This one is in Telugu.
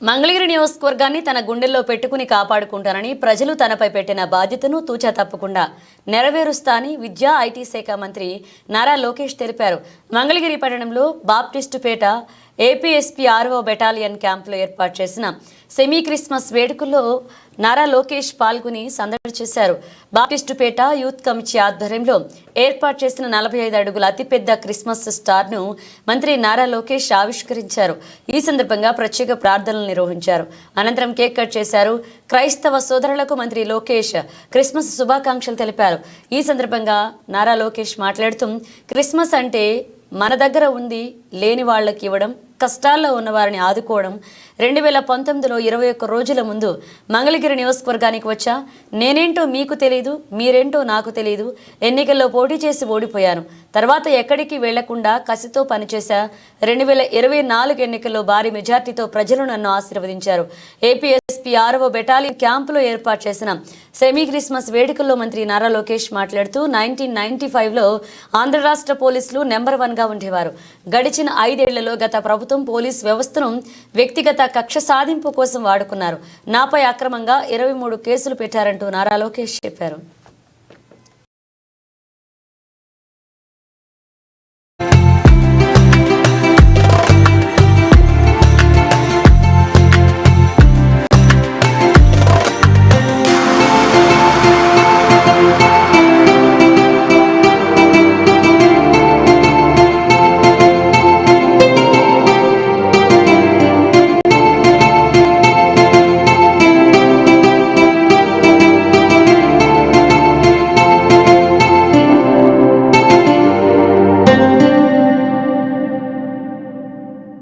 మంగళగిరి నియోజకవర్గాన్ని తన గుండెల్లో పెట్టుకుని కాపాడుకుంటానని ప్రజలు తనపై పెట్టిన బాధ్యతను తూచా తప్పకుండా నెరవేరుస్తా అని విద్యా ఐటీ శాఖ మంత్రి నారా లోకేష్ తెలిపారు. మంగళగిరి పట్టణంలో బాప్టిస్టుపేట ఏపీఎస్పీ 6వ బెటాలియన్ క్యాంపులో ఏర్పాటు చేసిన సెమీ క్రిస్మస్ వేడుకల్లో నారా లోకేష్ పాల్గొని సందడి చేశారు. బాప్టిస్టుపేట యూత్ కమిటీ ఆధ్వర్యంలో ఏర్పాటు చేసిన 45 అడుగుల అతిపెద్ద క్రిస్మస్ స్టార్ను మంత్రి నారా లోకేష్ ఆవిష్కరించారు. ఈ సందర్భంగా ప్రత్యేక ప్రార్థనలు నిర్వహించారు. అనంతరం కేక్ కట్ చేశారు. క్రైస్తవ సోదరులకు మంత్రి లోకేష్ క్రిస్మస్ శుభాకాంక్షలు తెలిపారు. ఈ సందర్భంగా నారా లోకేష్ మాట్లాడుతూ క్రిస్మస్ అంటే మన దగ్గర ఉంది లేని వాళ్ళకి ఇవ్వడం, కష్టాల్లో ఉన్న వారిని ఆదుకోవడం. 2019లో 21 రోజుల ముందు మంగళగిరి నియోజకవర్గానికి వచ్చా. నేనేంటో మీకు తెలియదు, మీరేంటో నాకు తెలియదు. ఎన్నికల్లో పోటీ చేసి ఓడిపోయాను. తర్వాత ఎక్కడికి వెళ్లకుండా కసితో పనిచేశా. 2024 ఎన్నికల్లో భారీ మెజార్టీతో ప్రజలు నన్ను ఆశీర్వదించారు. ఏపీఎస్పీ 6వ బెటాలియన్ క్యాంపులో ఏర్పాటు చేసిన సెమీ క్రిస్మస్ వేడుకల్లో మంత్రి నారా లోకేష్ మాట్లాడుతూ 1995లో ఆంధ్ర రాష్ట్ర పోలీసులు నెంబర్ 1గా ఉండేవారు. గడిచిన 5 ఏళ్లలో గత ప్రభుత్వం పోలీస్ వ్యవస్థను వ్యక్తిగత కక్ష సాధింపు కోసం వాడుకున్నారు. నాపై అక్రమంగా 23 కేసులు పెట్టారంటూ నారా లోకేష్ చెప్పారు.